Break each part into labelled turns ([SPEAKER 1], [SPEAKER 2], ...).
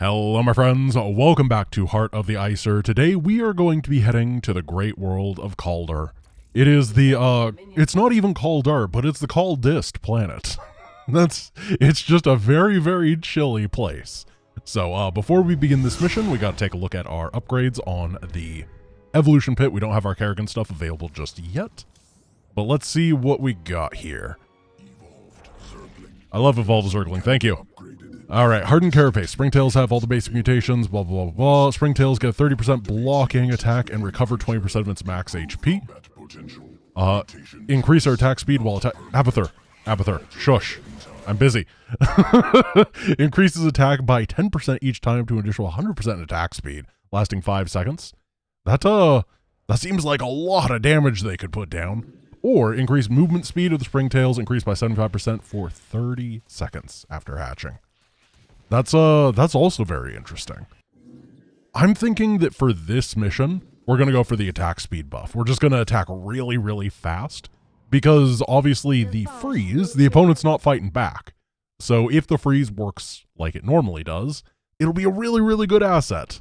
[SPEAKER 1] Hello my friends, welcome back to Heart of the Icer. Today we are going to be heading to the great world of Kaldr. It is it's not even Kaldr, but it's the coldest planet. It's just a very, very chilly place. So before we begin this mission, we gotta take a look at our upgrades on the Evolution Pit. We don't have our Kerrigan stuff available just yet, but let's see what we got here. I love Evolved Zergling, thank you. Alright, Hardened Carapace. Springtails have all the basic mutations, blah, blah, blah, blah. Springtails get a 30% blocking attack and recover 20% of its max HP. Increase our attack speed while Abathur, shush. I'm busy. Increases attack by 10% each time to an additional 100% attack speed, lasting 5 seconds. That seems like a lot of damage they could put down. Or increase movement speed of the Springtails, increased by 75% for 30 seconds after hatching. That's also very interesting. I'm thinking that for this mission, we're going to go for the attack speed buff. We're just going to attack really, really fast because obviously the freeze, the opponent's not fighting back. So if the freeze works like it normally does, it'll be a really, really good asset.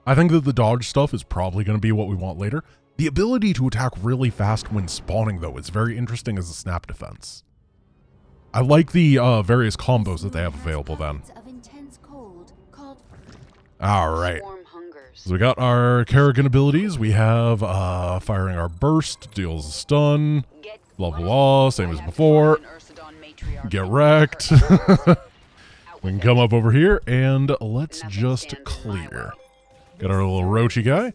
[SPEAKER 1] I think that the dodge stuff is probably going to be what we want later. The ability to attack really fast when spawning, though, is very interesting as a snap defense. I like the various combos that they have available then. Alright. So we got our Kerrigan abilities. We have firing our burst, deals a stun, blah blah blah, same as before. Get wrecked. We can come up over here and let's just clear. Got our little roachy guy.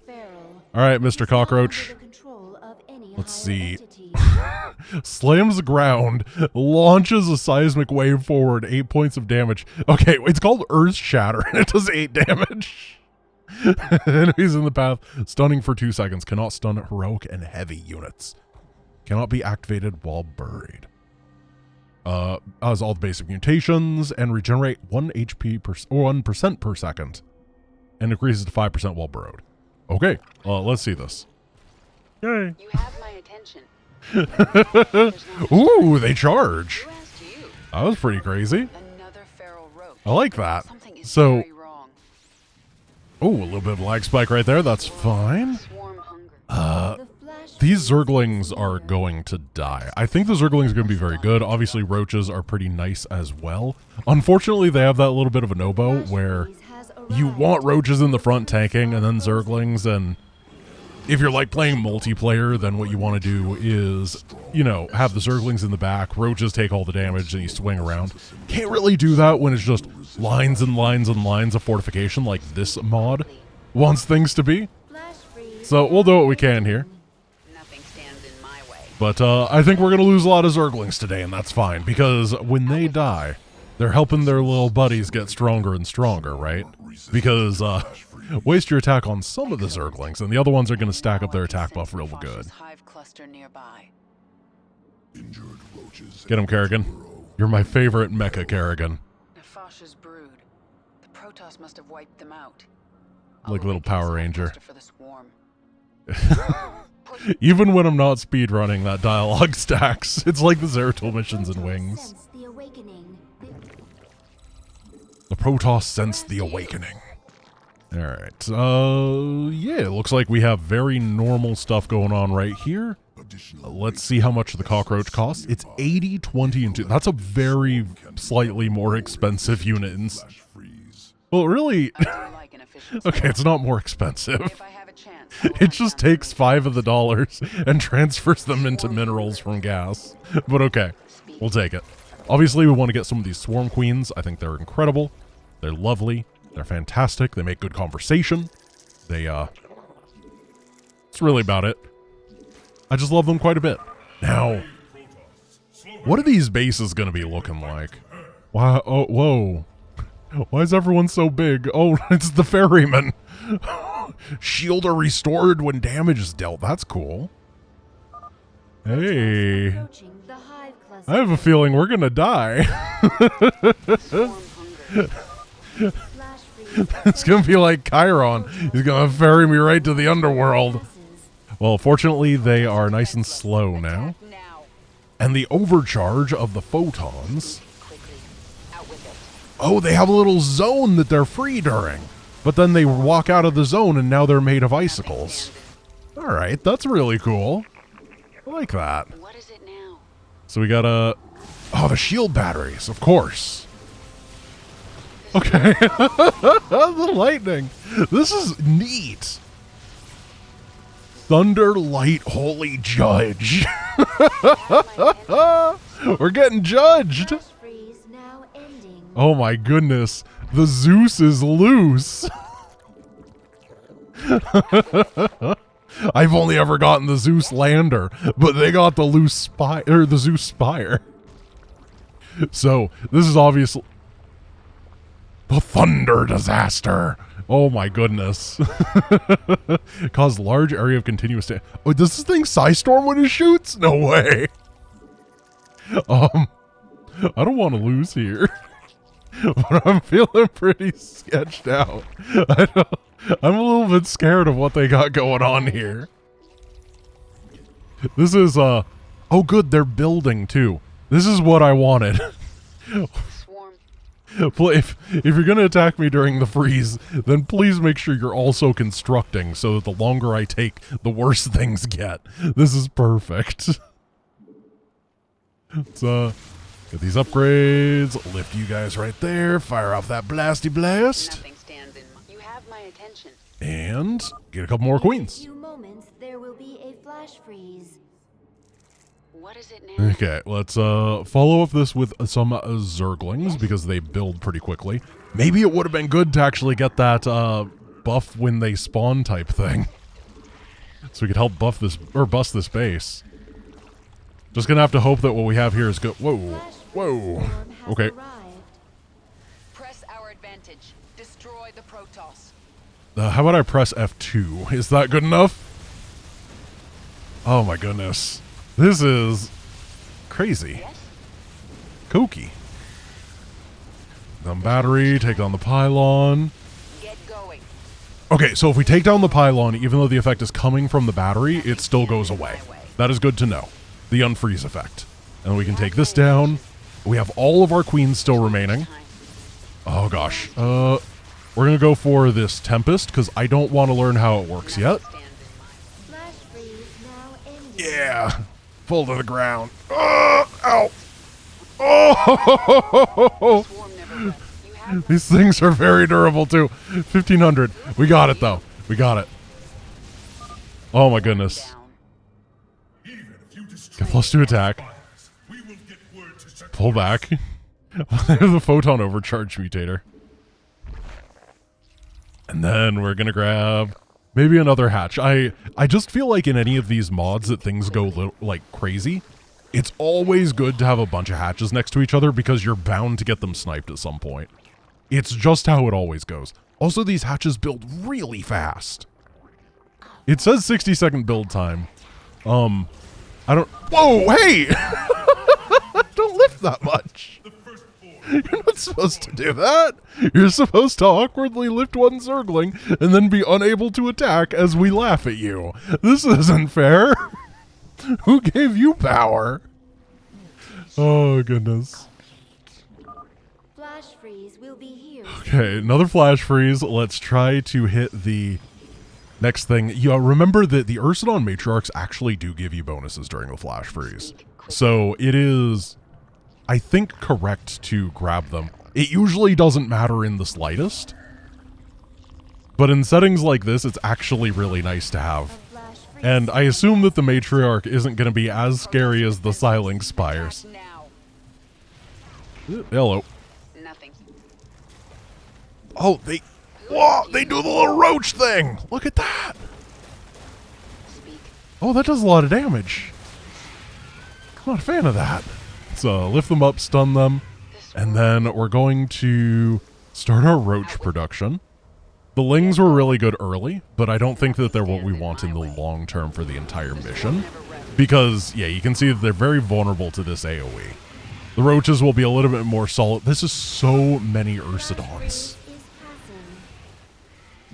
[SPEAKER 1] Alright, Mr. Cockroach. Let's see. Slams the ground, launches a seismic wave forward, 8 points of damage. Okay, it's called Earth Shatter, and it does 8 damage. Enemies in the path, stunning for 2 seconds. Cannot stun heroic and heavy units. Cannot be activated while buried. Has all the basic mutations, and regenerate 1 HP or 1% per second. And increases to 5% while burrowed. Okay, let's see this. Yay. You have my attention. Ooh, they charge. That was pretty crazy. I like that. So, oh, a little bit of lag spike right there. That's fine. These Zerglings are going to die. I think the Zerglings are going to be very good. Obviously, roaches are pretty nice as well. Unfortunately, they have that little bit of an oboe where you want roaches in the front tanking and then Zerglings, and if you're like playing multiplayer, then what you want to do is, you know, have the Zerglings in the back, roaches take all the damage, and you swing around. Can't really do that when it's just lines and lines and lines of fortification like this mod wants things to be. So we'll do what we can here. But I think we're going to lose a lot of Zerglings today, and that's fine, because when they die, they're helping their little buddies get stronger and stronger, right? Because waste your attack on some of the Zerglings, and the other ones are going to stack up their attack buff real good. Get him, Kerrigan. You're my favorite mecha Kerrigan.
[SPEAKER 2] Nefash's brood. The Protoss must have wiped them out.
[SPEAKER 1] Like little Power Ranger. Even when I'm not speedrunning, that dialogue stacks. It's like the Zeratul missions in Wings. The Protoss sense the awakening. Alright, yeah, it looks like we have very normal stuff going on right here. Let's see how much the cockroach costs. It's 80, 20, and 2. That's a very slightly more expensive unit. Well, really, okay, it's not more expensive. It just takes 5 of the dollars and transfers them into minerals from gas. But okay, we'll take it. Obviously, we want to get some of these Swarm Queens. I think they're incredible. They're lovely. They're fantastic. They make good conversation. It's really about it. I just love them quite a bit. Now, what are these bases going to be looking like? Wow, oh, whoa. Why is everyone so big? Oh, it's the ferryman. Shield are restored when damage is dealt. That's cool. Hey. I have a feeling we're going to die. It's going to be like Chiron. He's going to ferry me right to the underworld. Well, fortunately, they are nice and slow now. And the overcharge of the photons Oh, they have a little zone that they're free during. But then they walk out of the zone and now they're made of icicles. Alright, that's really cool. I like that.
[SPEAKER 2] What is it now?
[SPEAKER 1] So we got oh, the shield batteries, of course. Okay. The lightning. This is neat. Thunder Light Holy Judge. We're getting judged. Oh my goodness. The Zeus is loose. I've only ever gotten the Zeus lander, but they got the loose spire, or the Zeus spire. So this is obviously the thunder disaster. Oh my goodness. Cause large area of continuous oh, does this thing Psystorm when it shoots? No way. I don't want to lose here. But I'm feeling pretty sketched out. I'm a little bit scared of what they got going on here. This is, oh good, they're building too. This is what I wanted. If you're going to attack me during the freeze, then please make sure you're also constructing so that the longer I take, the worse things get. This is perfect. Let's, get these upgrades, lift you guys right there, fire off that blasty blast.
[SPEAKER 2] Nothing stands in my... You have my attention.
[SPEAKER 1] And get a couple more queens.
[SPEAKER 3] In a few moments, there will be a flash freeze.
[SPEAKER 2] What is it now?
[SPEAKER 1] Okay, let's follow up this with some Zerglings because they build pretty quickly. Maybe it would have been good to actually get that buff when they spawn type thing. So we could help buff this, or bust this base. Just gonna have to hope that what we have here is good. Whoa, whoa. Okay.
[SPEAKER 2] Press our advantage. Destroy the Protoss.
[SPEAKER 1] How about I press F2? Is that good enough? Oh my goodness. This is crazy.
[SPEAKER 2] Yes?
[SPEAKER 1] Kooky. Down battery, take down the pylon.
[SPEAKER 2] Get going.
[SPEAKER 1] Okay, so if we take down the pylon, even though the effect is coming from the battery, it still goes away. That is good to know. The unfreeze effect. And we can take this down. We have all of our queens still remaining. Oh gosh. We're gonna go for this Tempest, because I don't want to learn how it works yet.
[SPEAKER 3] Flash freeze now ending.
[SPEAKER 1] Yeah. Fall to the ground. Ow. Oh!
[SPEAKER 2] Swarm never rests. You have
[SPEAKER 1] These things are very durable too. 1500. We got it though. We got it. Oh my goodness.
[SPEAKER 2] down.
[SPEAKER 1] Get +2 attack. Pull back. The photon overcharge mutator. And then we're gonna grab maybe another hatch. I just feel like in any of these mods that things go like crazy, it's always good to have a bunch of hatches next to each other because you're bound to get them sniped at some point. It's just how it always goes. Also, these hatches build really fast. It says 60-second build time. I don't... Whoa, hey! Don't lift that much. You're not supposed to do that. You're supposed to awkwardly lift one Zergling and then be unable to attack as we laugh at you. This isn't fair. Who gave you power? Oh, goodness.
[SPEAKER 3] Flash freeze will be here.
[SPEAKER 1] Okay, another flash freeze. Let's try to hit the next thing. Yeah, remember that the Ursidon Matriarchs actually do give you bonuses during the flash freeze. So it is, I think, correct to grab them. It usually doesn't matter in the slightest. But in settings like this, it's actually really nice to have.
[SPEAKER 3] Flash freeze.
[SPEAKER 1] And I assume that the Matriarch isn't going to be as scary as the Siling Spires.
[SPEAKER 2] Now.
[SPEAKER 1] Hello.
[SPEAKER 2] Nothing.
[SPEAKER 1] Oh, whoa, they do the little roach thing. Look at that.
[SPEAKER 2] Speak.
[SPEAKER 1] Oh, that does a lot of damage. I'm not a fan of that. So lift them up, stun them, and then we're going to start our roach production. The Lings were really good early, but I don't think that they're what we want in the long term for the entire mission. Because, yeah, you can see that they're very vulnerable to this AoE. The roaches will be a little bit more solid. This is so many Ursidons.
[SPEAKER 3] Is passing.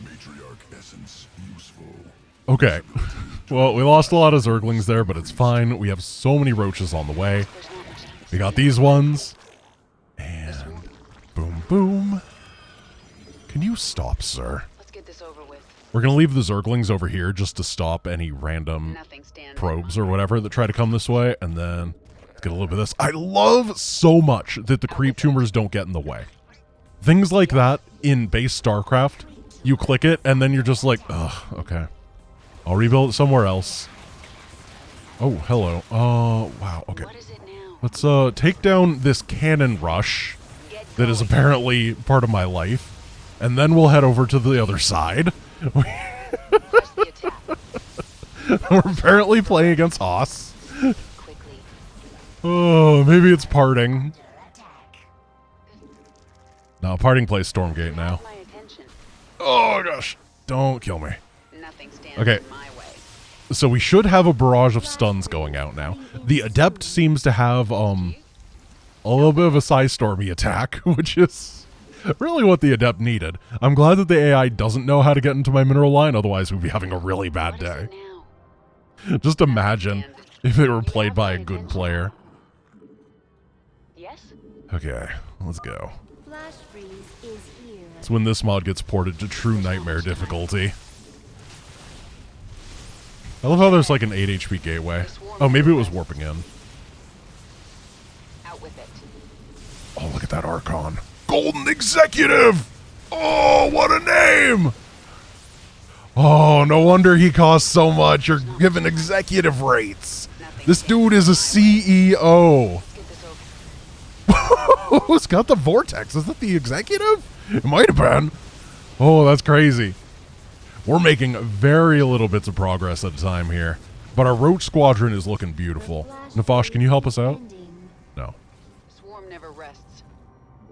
[SPEAKER 4] Matriarch essence useful.
[SPEAKER 1] Okay. Well, we lost a lot of Zerglings there, but it's fine. We have so many roaches on the way. We got these ones. And Boom, boom. Can you stop, sir?
[SPEAKER 2] Let's get this over with.
[SPEAKER 1] We're going to leave the Zerglings over here just to stop any random
[SPEAKER 2] Nothing stands
[SPEAKER 1] probes or whatever that try to come this way. And then let's get a little bit of this. I love so much that the creep tumors don't get in the way. Things like that in base StarCraft, you click it and then you're just like, ugh, okay. I'll rebuild it somewhere else. Oh, hello. Wow, okay.
[SPEAKER 2] What is it now?
[SPEAKER 1] Let's take down this cannon rush that is apparently part of my life. And then we'll head over to the other side.
[SPEAKER 2] Press the attack.
[SPEAKER 1] We're apparently playing against Haas.
[SPEAKER 2] Quickly.
[SPEAKER 1] Oh, maybe it's parting. No, parting plays Stormgate now.
[SPEAKER 2] My attention.
[SPEAKER 1] Oh gosh, don't kill me.
[SPEAKER 2] Nothing stands
[SPEAKER 1] Okay.
[SPEAKER 2] in my way.
[SPEAKER 1] So we should have a barrage of stuns going out now. The Adept seems to have a little bit of a Psystormy attack, which is really what the Adept needed. I'm glad that the AI doesn't know how to get into my mineral line, otherwise we'd be having a really bad
[SPEAKER 2] What is
[SPEAKER 1] day.
[SPEAKER 2] it now?
[SPEAKER 1] Just imagine if they were played by a good player.
[SPEAKER 2] Yes?
[SPEAKER 1] Okay, let's go.
[SPEAKER 3] Flash freeze is here.
[SPEAKER 1] It's when this mod gets ported to true nightmare difficulty. I love how there's like an 8 HP gateway. Oh, maybe it was warping in.
[SPEAKER 2] Out with it.
[SPEAKER 1] Oh, look at that Archon. Golden Executive! Oh, what a name! Oh, no wonder he costs so much. You're given executive rates. This dude is a CEO.
[SPEAKER 2] Let's get this over.
[SPEAKER 1] Who's got the Vortex? Is that the executive? It might have been. Oh, that's crazy. We're making very little bits of progress at a time here. But our Roach Squadron is looking beautiful. Nafash, can you help us out? No.
[SPEAKER 2] Swarm never rests.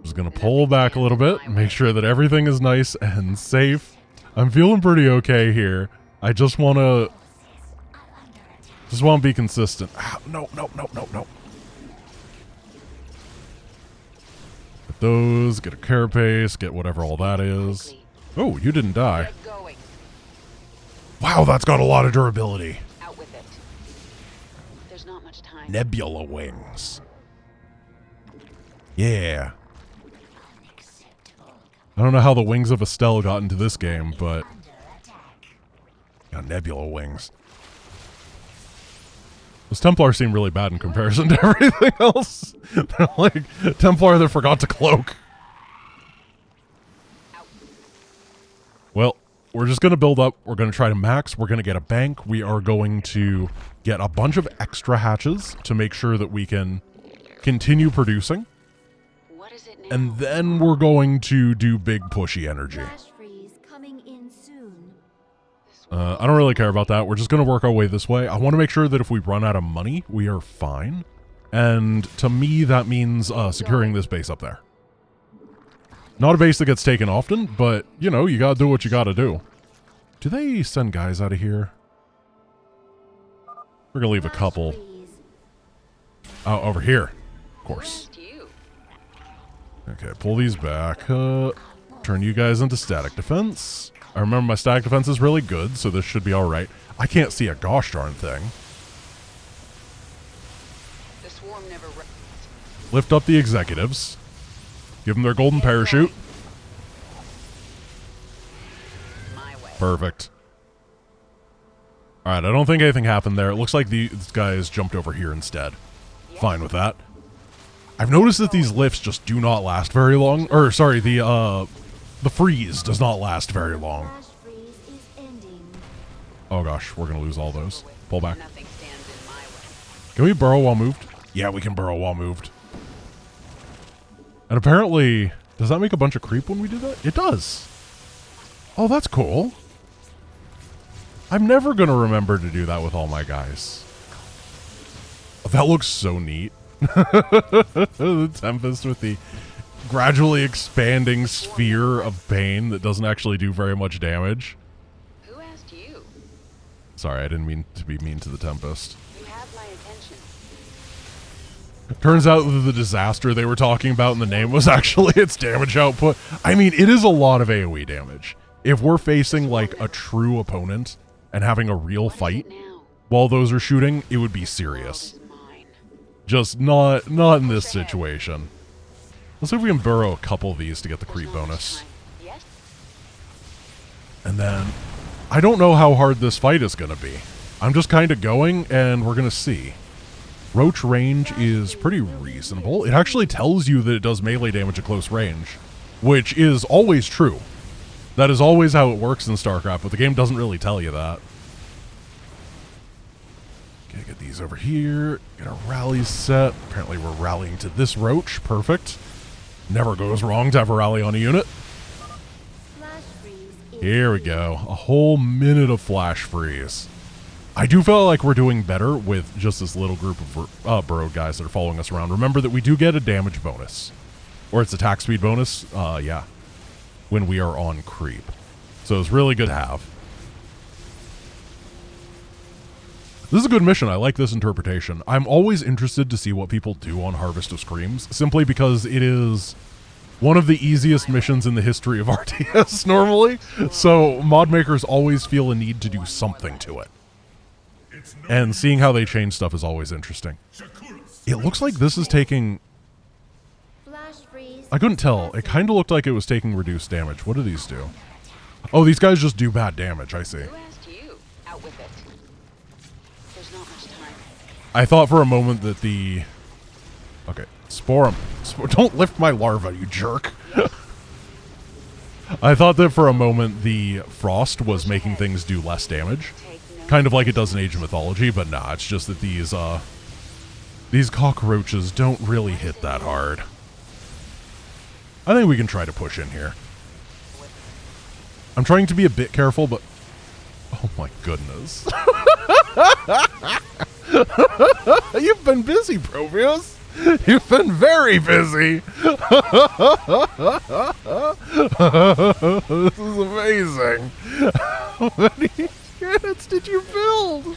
[SPEAKER 1] Just gonna pull back a little bit, make sure that everything is nice and safe. I'm feeling pretty okay here. I just wanna be consistent. Ah, no. Get those, get a carapace, get whatever all that is. Oh, you didn't die.
[SPEAKER 2] Get going.
[SPEAKER 1] Wow, that's got a lot of durability.
[SPEAKER 2] Out with it. There's not much time.
[SPEAKER 1] Nebula wings. Yeah. I don't know how the wings of Estelle got into this game, but got Nebula wings. Those Templar seem really bad in comparison to everything else. They're like Templar that forgot to cloak. Well, we're just going to build up. We're going to try to max. We're going to get a bank. We are going to get a bunch of extra hatches to make sure that we can continue producing.
[SPEAKER 2] What is it now?
[SPEAKER 1] And then we're going to do big pushy energy.
[SPEAKER 3] Flash freeze coming in soon.
[SPEAKER 1] I don't really care about that. We're just going to work our way this way. I want to make sure that if we run out of money, we are fine. And to me, that means securing this base up there. Not a base that gets taken often, but, you know, you gotta do what you gotta do. Do they send guys out of here? We're gonna leave a couple. Oh, over here. Of course.
[SPEAKER 2] Asked you.
[SPEAKER 1] Okay, pull these back. Turn you guys into static defense. I remember my static defense is really good, so this should be alright. I can't see a gosh darn thing.
[SPEAKER 2] The swarm never rests.
[SPEAKER 1] Lift up the executives. Give them their golden parachute.
[SPEAKER 2] My way.
[SPEAKER 1] Perfect. Alright, I don't think anything happened there. It looks like these guys jumped over here instead. Fine with that. I've noticed that these lifts just do not last very long. Or, sorry, the freeze does not last very long.
[SPEAKER 3] Flash freeze is ending.
[SPEAKER 1] Oh gosh, we're gonna lose all those. Pull back.
[SPEAKER 2] Nothing stands in my way.
[SPEAKER 1] Can we burrow while moved? Yeah, we can burrow while moved. And apparently, does that make a bunch of creep when we do that? It does. Oh, that's cool. I'm never going to remember to do that with all my guys. That looks so neat. The Tempest with the gradually expanding sphere of pain that doesn't actually do very much damage.
[SPEAKER 2] Who asked you?
[SPEAKER 1] Sorry, I didn't mean to be mean to the Tempest.
[SPEAKER 2] You have my attention.
[SPEAKER 1] Turns out that the disaster they were talking about in the name was actually its damage output. I mean, it is a lot of AoE damage. If we're facing, like, a true opponent and having a real fight
[SPEAKER 2] Now.
[SPEAKER 1] while those are shooting, it would be serious.
[SPEAKER 2] Is mine.
[SPEAKER 1] Just not in this situation. Let's see if we can burrow a couple of these to get the creep bonus.
[SPEAKER 2] Yes?
[SPEAKER 1] And then, I don't know how hard this fight is going to be. I'm just kind of going, and we're going to see. Roach range is pretty reasonable. It actually tells you that it does melee damage at close range, which is always true. That is always how it works in StarCraft, but the game doesn't really tell you that. Okay, get these over here. Get our rallies set. Apparently we're rallying to this Roach. Perfect. Never goes wrong to have a rally on a unit. Here we go. A whole minute of flash freeze. I do feel like we're doing better with just this little group of burrowed guys that are following us around. Remember that we do get a damage bonus. Or it's attack speed bonus. Yeah. When we are on creep. So it's really good to have. This is a good mission. I like this interpretation. I'm always interested to see what people do on Harvest of Screams, simply because it is one of the easiest missions in the history of RTS normally. So mod makers always feel a need to do something to it. And seeing how they change stuff is always interesting. It looks like this is taking... I couldn't tell. It kind of looked like it was taking reduced damage. What do these do? Oh, these guys just do bad damage. I see.
[SPEAKER 2] Who asked you? Out with it. There's not much time.
[SPEAKER 1] I thought for a moment that the... Okay. Spore him. Don't lift my larva, you jerk. I thought that for a moment the frost was making things do less damage. Kind of like it does in Age of Mythology, but nah, it's just that these cockroaches don't really hit that hard. I think we can try to push in here. I'm trying to be a bit careful, but... Oh my goodness. You've been busy, Proteus. You've been very busy. This is amazing. How many units did you build?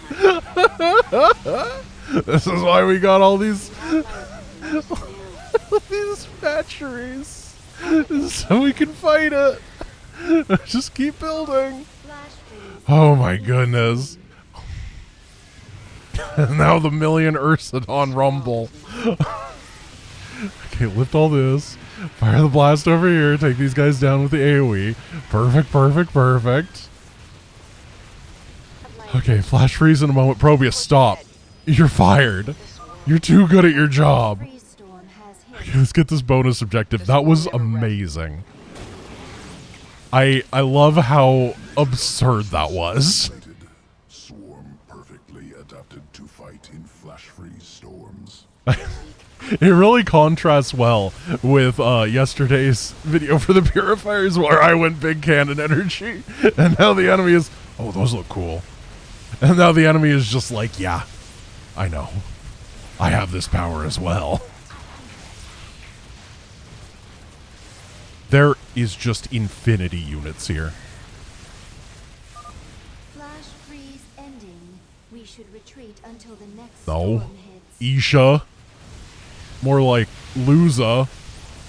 [SPEAKER 1] This is why we got all these these factories. So we can fight it. Just keep building. Oh my goodness. And now the million Ursidon rumble. Okay, lift all this. Fire the blast over here. Take these guys down with the AoE. Perfect, perfect, perfect. Okay, flash freeze in a moment. Proteus, stop. You're fired. You're too good at your job. Okay, let's get this bonus objective. That was amazing. I love how absurd that was.
[SPEAKER 4] Swarm perfectly adapted to fight in flash freeze storms.
[SPEAKER 1] It really contrasts well with yesterday's video for the purifiers where I went big cannon energy, and now the enemy is, oh, those look cool. And now the enemy is just like, yeah, I know. I have this power as well. There is just infinity units here.
[SPEAKER 3] Flash freeze ending. We should retreat until the next
[SPEAKER 1] No.
[SPEAKER 3] storm hits.
[SPEAKER 1] Isha. More like Luza.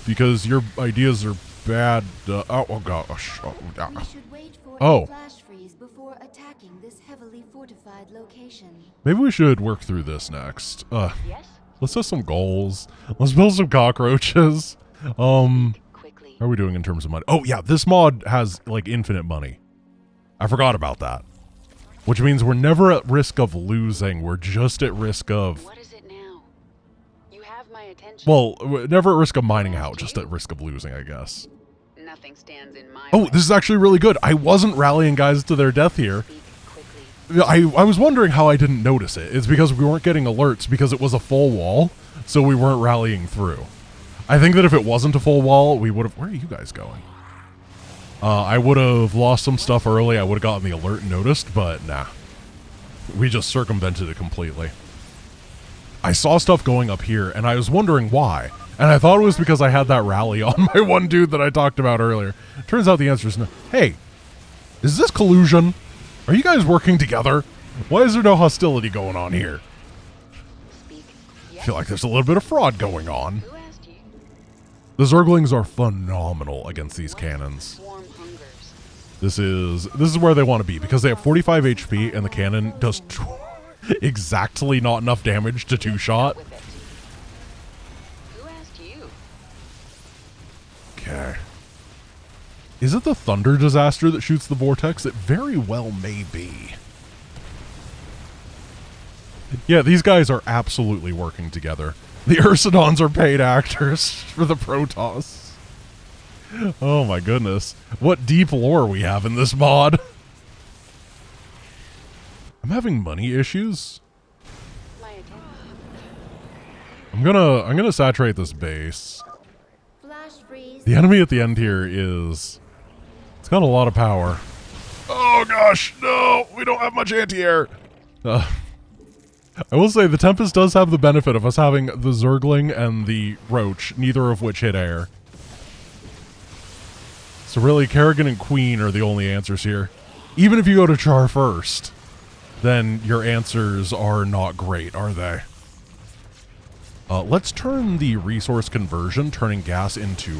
[SPEAKER 1] Because your ideas are bad. Oh gosh.
[SPEAKER 3] We should wait for
[SPEAKER 1] Oh.
[SPEAKER 3] a flash freeze before attacking this heavily fortified location.
[SPEAKER 1] Maybe we should work through this next.
[SPEAKER 2] Yes?
[SPEAKER 1] Let's set some goals. Let's build some cockroaches.
[SPEAKER 2] Quickly.
[SPEAKER 1] How are we doing in terms of money? Oh yeah, this mod has like infinite money. I forgot about that. Which means we're never at risk of losing. We're just at risk of...
[SPEAKER 2] What is it now? You have my attention.
[SPEAKER 1] Well, we're never at risk of mining out, just at risk of losing, I guess.
[SPEAKER 2] Nothing stands in my
[SPEAKER 1] Oh,
[SPEAKER 2] way.
[SPEAKER 1] this is actually really good. I wasn't rallying guys to their death here.
[SPEAKER 2] Speak quickly.
[SPEAKER 1] I was wondering how I didn't notice it. It's because we weren't getting alerts because it was a full wall, so we weren't rallying through. I think that if it wasn't a full wall, we would have... Where are you guys going? I would have lost some stuff early. I would have gotten the alert and noticed, but nah. We just circumvented it completely. I saw stuff going up here, and I was wondering why. And I thought it was because I had that rally on my one dude that I talked about earlier. Turns out the answer is no. Hey, is this collusion? Are you guys working together? Why is there no hostility going on here?
[SPEAKER 2] Speak.
[SPEAKER 1] I
[SPEAKER 2] Yes?
[SPEAKER 1] feel like there's a little bit of fraud going on.
[SPEAKER 2] Who asked you?
[SPEAKER 1] The Zerglings are phenomenal against these cannons.
[SPEAKER 2] Swarm hungers.
[SPEAKER 1] This is where they want to be because they have 45 HP and the cannon does exactly not enough damage to two-shot.
[SPEAKER 2] With it. Who asked you?
[SPEAKER 1] Is it the thunder disaster that shoots the vortex? It very well may be. Yeah, these guys are absolutely working together. The Ursidons are paid actors for the Protoss. Oh my goodness. What deep lore we have in this mod. I'm having money issues. I'm gonna saturate this base.
[SPEAKER 3] Flash freeze.
[SPEAKER 1] The enemy at the end here is... It's got a lot of power. Oh gosh, no! We don't have much anti-air! I will say, the Tempest does have the benefit of us having the Zergling and the Roach, neither of which hit air. So really, Kerrigan and Queen are the only answers here. Even if you go to Char first, then your answers are not great, are they? Let's turn the resource conversion, turning gas into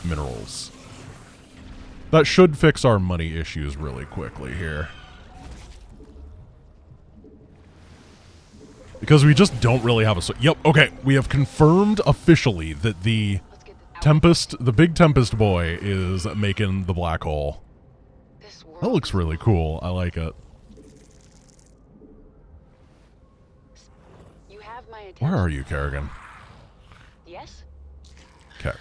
[SPEAKER 1] minerals. That should fix our money issues really quickly here. Because we just don't really have a... Yep, okay, we have confirmed officially that the Tempest, the big Tempest boy, is making the black hole. That looks really cool. I like it. Where are you, Kerrigan?
[SPEAKER 2] Yes?
[SPEAKER 1] Okay.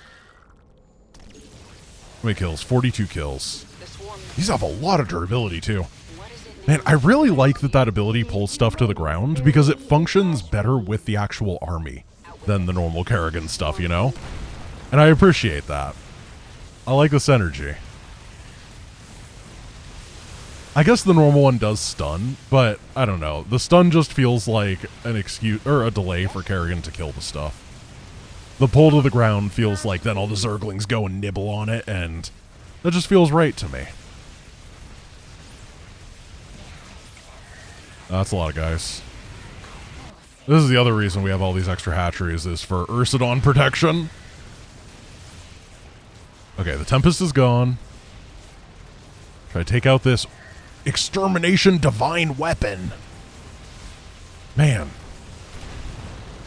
[SPEAKER 1] How many kills? 42 kills. These have a lot of durability, too. Man, I really like that that ability pulls stuff to the ground because it functions better with the actual army than the normal Kerrigan stuff, you know? And I appreciate that. I like this energy. I guess the normal one does stun, but I don't know. The stun just feels like an excuse or a delay for Kerrigan to kill the stuff. The pull to the ground feels like then all the Zerglings go and nibble on it, and that just feels right to me. That's a lot of guys. This is the other reason we have all these extra hatcheries, is for Ursidon protection. Okay, the Tempest is gone. Try to take out this Extermination Divine Weapon. Man.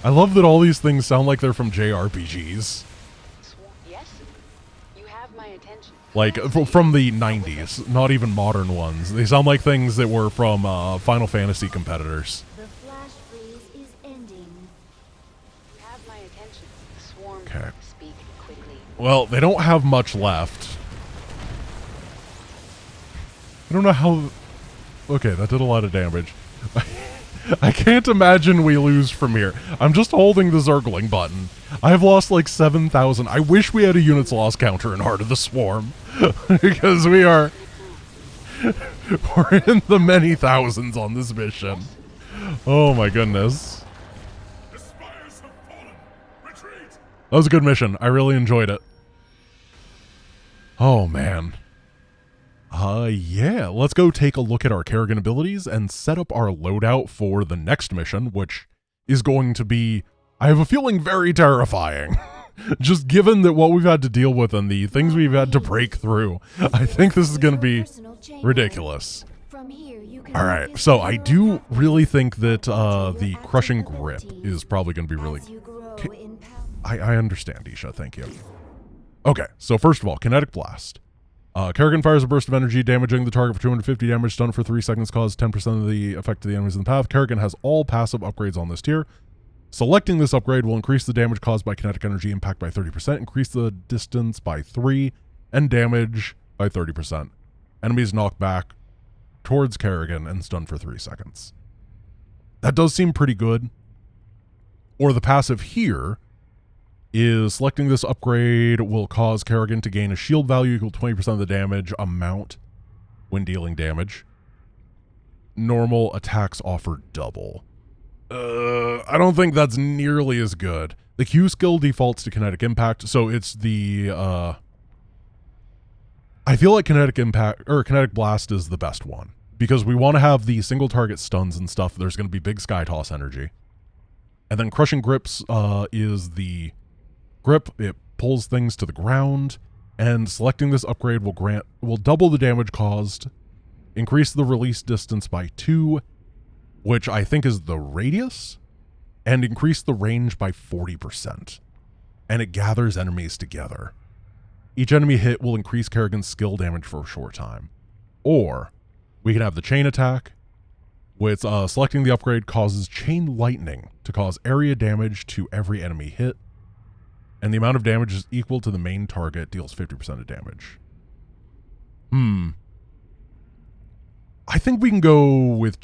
[SPEAKER 1] I love that all these things sound like they're from JRPGs.
[SPEAKER 2] Yes? You have my attention.
[SPEAKER 1] Like, from the 90s, not even modern ones. They sound like things that were from Final Fantasy competitors.
[SPEAKER 3] The flash freeze is ending.
[SPEAKER 2] You have my attention. The swarm
[SPEAKER 1] Okay.
[SPEAKER 2] speak quickly.
[SPEAKER 1] Well, they don't have much left. I don't know how... Okay, that did a lot of damage. I can't imagine we lose from here. I'm just holding the Zergling button. I've lost like 7,000. I wish we had a units lost counter in Heart of the Swarm. Because we are... We're in the many thousands on this mission. Oh my goodness.
[SPEAKER 4] The spires have fallen. Retreat.
[SPEAKER 1] That was a good mission. I really enjoyed it. Oh man. Yeah, let's go take a look at our Kerrigan abilities and set up our loadout for the next mission, which is going to be, I have a feeling, very terrifying. Just given that what we've had to deal with and the things we've had to break through, I think this is going to be ridiculous. Alright, so I do really think that the Crushing Grip is probably going to be really... I understand, Isha, thank you. Okay, so first of all, Kinetic Blast. Kerrigan fires a burst of energy, damaging the target for 250 damage, stun for 3 seconds, cause 10% of the effect to the enemies in the path. Kerrigan has all passive upgrades on this tier. Selecting this upgrade will increase the damage caused by kinetic energy impact by 30%, increase the distance by 3, and damage by 30%. Enemies knock back towards Kerrigan and stun for 3 seconds. That does seem pretty good. Or the passive here is selecting this upgrade will cause Kerrigan to gain a shield value equal to 20% of the damage amount when dealing damage. Normal attacks offer double. I don't think that's nearly as good. The Q skill defaults to kinetic impact, so it's the I feel like kinetic impact or kinetic blast is the best one because we want to have the single target stuns and stuff. There's going to be big sky toss energy. And then crushing grips is the grip. It pulls things to the ground, and selecting this upgrade will double the damage caused, increase the release distance by 2, which I think is the radius, and increase the range by 40%. And it gathers enemies together. Each enemy hit will increase Kerrigan's skill damage for a short time. Or we can have the chain attack, which selecting the upgrade causes chain lightning to cause area damage to every enemy hit, and the amount of damage is equal to the main target, deals 50% of damage. I think we can go with...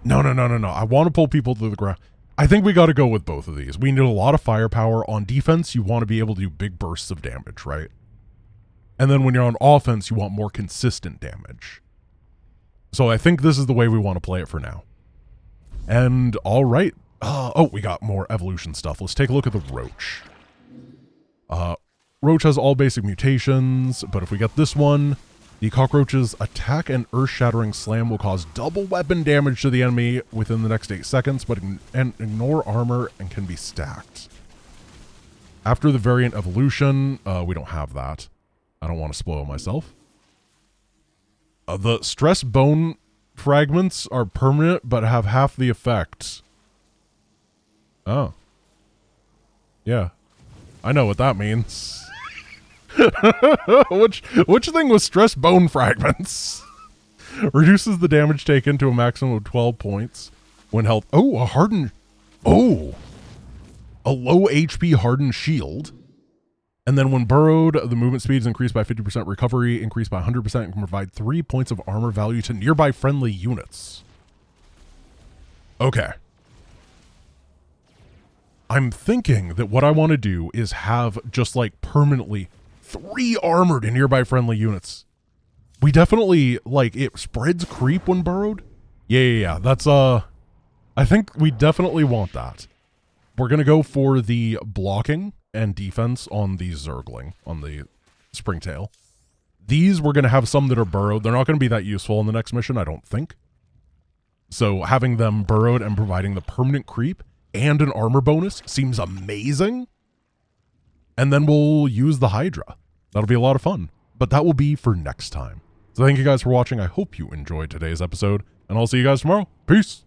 [SPEAKER 1] No. I want to pull people to the ground. I think we got to go with both of these. We need a lot of firepower. On defense, you want to be able to do big bursts of damage, right? And then when you're on offense, you want more consistent damage. So I think this is the way we want to play it for now. And all right. Oh, we got more evolution stuff. Let's take a look at the Roach. Roach has all basic mutations, but if we get this one, the cockroach's attack and earth-shattering slam will cause double weapon damage to the enemy within the next 8 seconds, but ignore armor and can be stacked. After the variant evolution, we don't have that. I don't want to spoil myself. The stress bone fragments are permanent, but have half the effect. Oh. Yeah. I know what that means. Which thing was stress bone fragments? Reduces the damage taken to a maximum of 12 points when health. Oh, a hardened. Oh, a low HP hardened shield. And then when burrowed, the movement speed is increased by 50%, recovery increased by 100%, and can provide 3 points of armor value to nearby friendly units. Okay. I'm thinking that what I want to do is have just like permanently 3 armor to nearby friendly units. We definitely, like, it spreads creep when burrowed. Yeah. That's, I think we definitely want that. We're going to go for the blocking and defense on the Zergling, on the Springtail. These, we're going to have some that are burrowed. They're not going to be that useful in the next mission, I don't think. So having them burrowed and providing the permanent creep and an armor bonus seems amazing. And then we'll use the Hydra. That'll be a lot of fun. But that will be for next time. So thank you guys for watching. I hope you enjoyed today's episode. And I'll see you guys tomorrow. Peace.